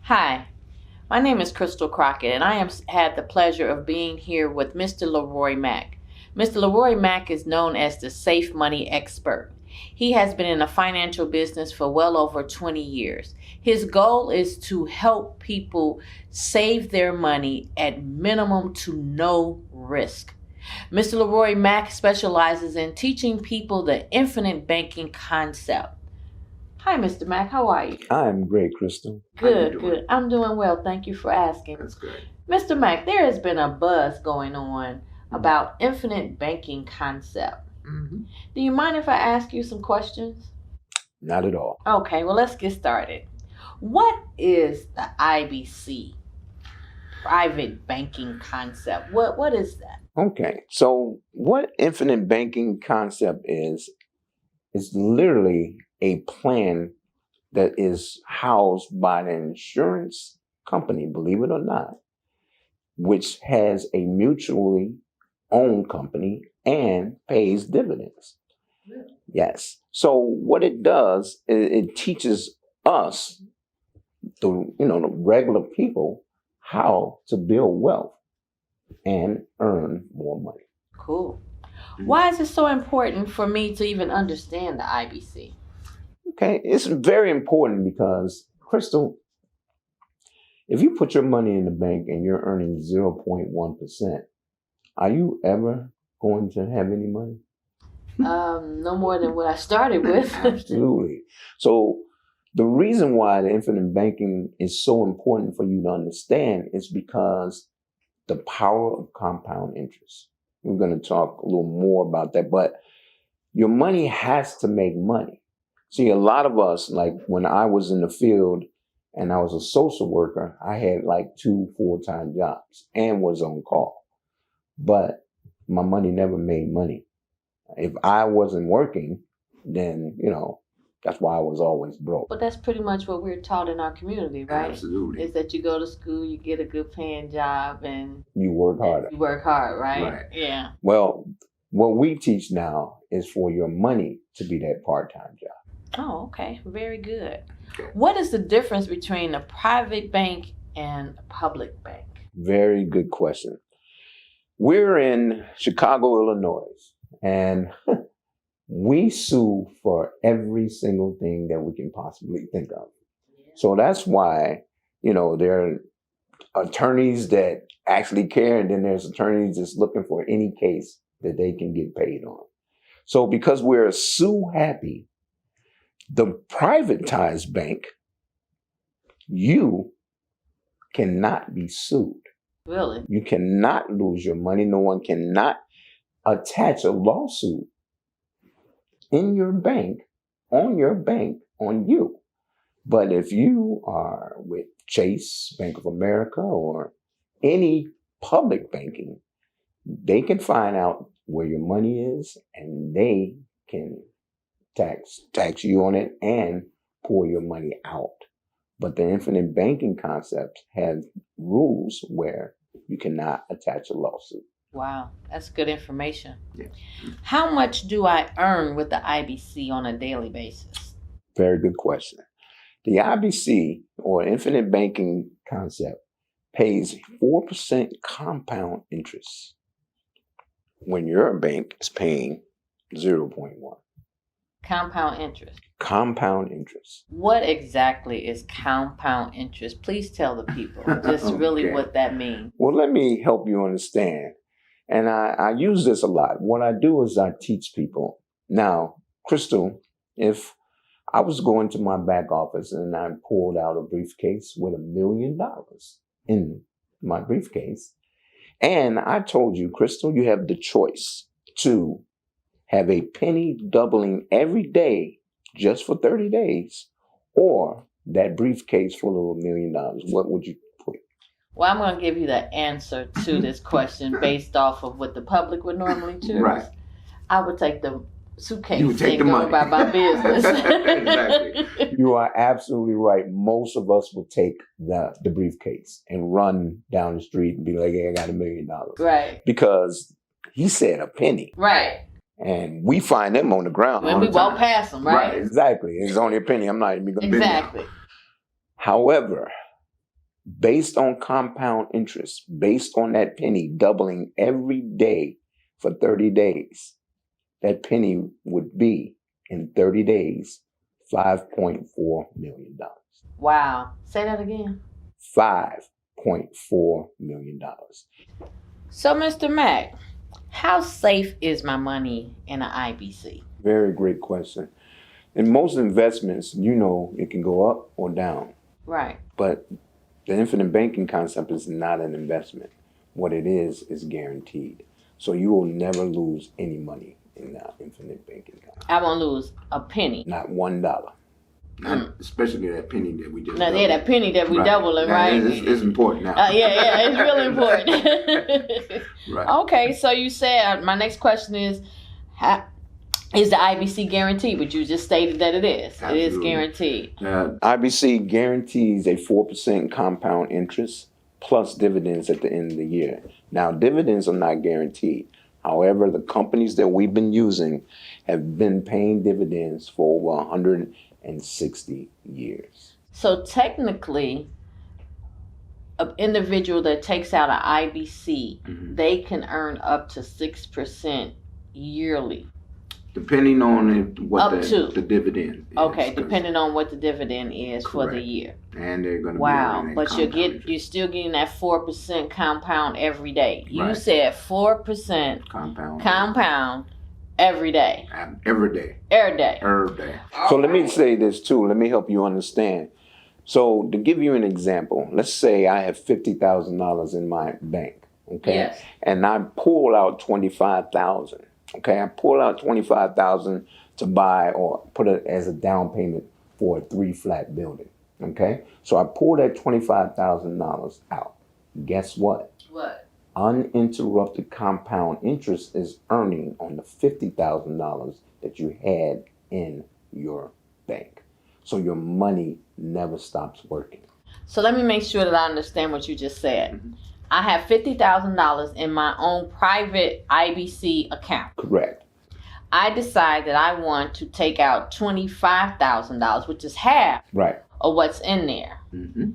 Hi, my name is Crystal Crockett, and I have had the pleasure of being here with Mr. Leroy Mack. Mr. Leroy Mack is known as the safe money expert. He has been in the financial business for well over 20 years. His goal is to help people save their money at minimum to no risk. Mr. Leroy Mack specializes in teaching people the infinite banking concept. Hi, Mr. Mack. How are you? I'm great, Crystal. Good, good. I'm doing well. Thank you for asking. That's great. Mr. Mack, there has been a buzz going on about infinite banking concept. Mm-hmm. Do you mind if I ask you some questions? Not at all. Okay, well, let's get started. What is the IBC, private banking concept? What is that? Okay, so what infinite banking concept is literally a plan that is housed by an insurance company, believe it or not, which has a mutually owned company and pays dividends. Really? Yes. So what it does is it teaches us, the regular people, how to build wealth and earn more money. Cool. Why is it so important for me to even understand the IBC? Okay, it's very important because, Crystal, if you put your money in the bank and you're earning 0.1%, are you ever going to have any money? No more than what I started with. Absolutely. So the reason why the infinite banking is so important for you to understand is because the power of compound interest. We're going to talk a little more about that, but your money has to make money. See, a lot of us, like when I was in the field and I was a social worker, I had like 2 full-time jobs and was on call, but my money never made money. If I wasn't working, then, that's why I was always broke. But that's pretty much what we're taught in our community, right? Absolutely. Is that you go to school, you get a good paying job, and You work harder. you work hard, right? Right. Yeah. Well, what we teach now is for your money to be that part-time job. Oh, okay. Very good. Okay. What is the difference between a private bank and a public bank? Very good question. We're in Chicago, Illinois, and we sue for every single thing that we can possibly think of. So that's why, there are attorneys that actually care, and then there's attorneys that's looking for any case that they can get paid on. So because we're sue happy, the privatized bank, you cannot be sued. Really? You cannot lose your money. No one cannot attach a lawsuit in your bank, on you. But if you are with Chase, Bank of America, or any public banking, they can find out where your money is and they can tax you on it and pull your money out. But the infinite banking concept has rules where you cannot attach a lawsuit. Wow, that's good information. Yeah. How much do I earn with the IBC on a daily basis? Very good question. The IBC, or infinite banking concept, pays 4% compound interest when your bank is paying 0.1. Compound interest. Compound interest. What exactly is compound interest? Please tell the people just really what that means. Well, let me help you understand. And I use this a lot. What I do is I teach people. Now, Crystal, if I was going to my back office and I pulled out a briefcase with $1 million in my briefcase, and I told you, Crystal, you have the choice to have a penny doubling every day just for 30 days, or that briefcase full of $1 million, what would you put? Well, I'm going to give you the answer to this question based off of what the public would normally choose. Right. I would take the suitcase You would take the and go money. about my business. Exactly. You are absolutely right. Most of us would take the briefcase and run down the street and be like, hey, I got $1 million. Right. Because he said a penny. Right. And we find them on the ground. When we walk past them, right? Exactly. It's only a penny. I'm not even going to Exactly. However, based on compound interest, based on that penny doubling every day for 30 days, that penny would be in 30 days $5.4 million. Wow. Say that again. $5.4 million. So, Mr. Mack, how safe is my money in an IBC? Very great question. In most investments, it can go up or down. Right. But the infinite banking concept is not an investment. What it is guaranteed. So you will never lose any money in the infinite banking concept. I won't lose a penny. Not $1. Not especially that penny that we just Now, yeah, that penny that we doubling, right? It's important now. Yeah, it's really important. Right. Okay, so you said, my next question is the IBC guaranteed? But you just stated that it is. Absolutely. It is guaranteed. IBC guarantees a 4% compound interest plus dividends at the end of the year. Now, dividends are not guaranteed. However, the companies that we've been using have been paying dividends for over 160 years. So technically, an individual that takes out an IBC, they can earn up to 6% yearly. Depending on what the dividend is. Okay, depending on what the dividend is. Correct. For the year. And they're going to be but you're still getting that 4% compound every day. You said 4% compound every day. Every day. Every day. Every day. So let me say this too. Let me help you understand. So to give you an example, let's say I have $50,000 in my bank, okay? Yes. And I pull out $25,000. Okay, I pull out $25,000 to buy or put it as a down payment for a 3-flat building. Okay, so I pull that $25,000 out. Guess what? What? Uninterrupted compound interest is earning on the $50,000 that you had in your bank. So your money never stops working. So let me make sure that I understand what you just said. I have $50,000 in my own private IBC account. Correct. I decide that I want to take out $25,000, which is half of what's in there. Mm-hmm.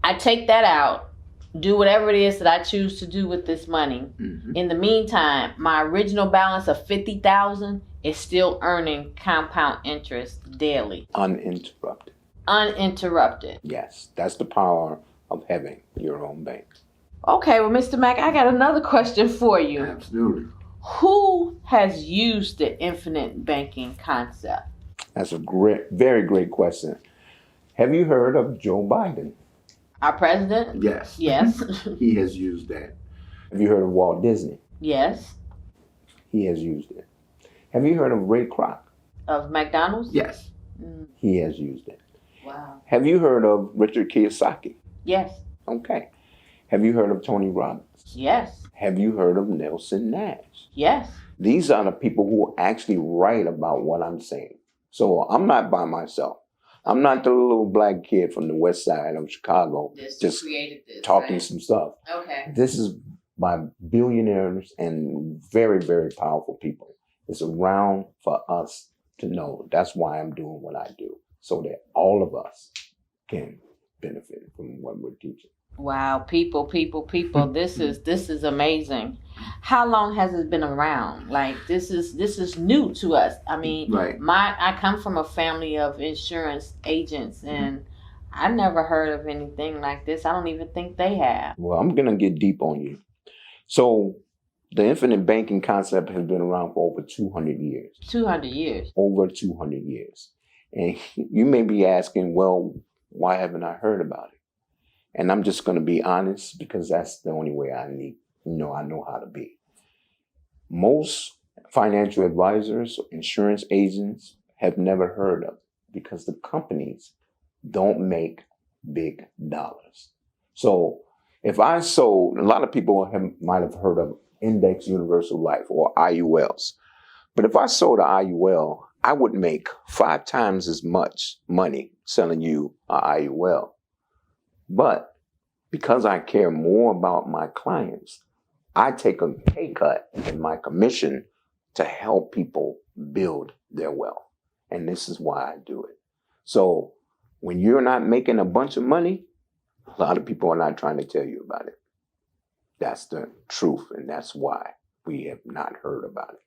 I take that out, do whatever it is that I choose to do with this money. Mm-hmm. In the meantime, my original balance of $50,000 is still earning compound interest daily. Uninterrupted. Uninterrupted. Yes, that's the power of having your own bank. Okay, well, Mr. Mack, I got another question for you. Absolutely. Who has used the infinite banking concept? That's a very great question. Have you heard of Joe Biden? Our president? Yes. Yes. He has used that. Have you heard of Walt Disney? Yes. He has used it. Have you heard of Ray Kroc? Of McDonald's? Yes. He has used it. Wow. Have you heard of Richard Kiyosaki? Yes. Okay. Have you heard of Tony Robbins? Yes. Have you heard of Nelson Nash? Yes. These are the people who actually write about what I'm saying. So I'm not by myself. I'm not the little black kid from the west side of Chicago just talking some stuff. Okay. This is by billionaires and very, very powerful people. It's around for us to know. That's why I'm doing what I do, so that all of us can benefit from what we're teaching. Wow, people, this is amazing. How long has it been around? Like this is new to us. I mean, I come from a family of insurance agents, and I never heard of anything like this. I don't even think they have. Well, I'm going to get deep on you. So the infinite banking concept has been around for over 200 years. 200 years. Over 200 years. And you may be asking, well, why haven't I heard about it? And I'm just going to be honest, because that's the only way I know how to be. Most financial advisors, insurance agents have never heard of it because the companies don't make big dollars. So if I sold, a lot of people might have heard of Index Universal Life or IULs. But if I sold an IUL, I would make 5 times as much money selling you an IUL. But because I care more about my clients, I take a pay cut in my commission to help people build their wealth. And this is why I do it. So when you're not making a bunch of money, A lot of people are not trying to tell you about it. That's the truth, and that's why we have not heard about it.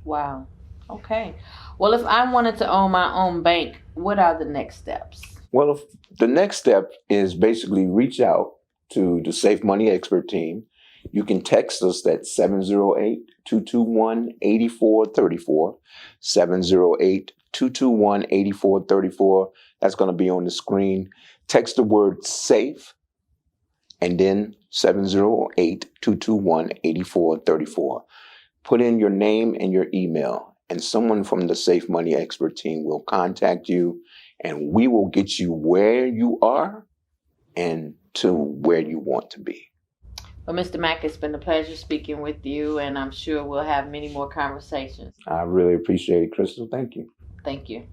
Wow. Okay. Well, if I wanted to own my own bank, what are the next steps? Well, the next step is basically reach out to the Safe Money Expert team. You can text us at 708-221-8434, 708-221-8434. That's going to be on the screen. Text the word SAFE and then 708-221-8434. Put in your name and your email, and someone from the Safe Money Expert team will contact you, and we will get you where you are and to where you want to be. Well, Mr. Mack, it's been a pleasure speaking with you, and I'm sure we'll have many more conversations. I really appreciate it, Crystal. Thank you. Thank you.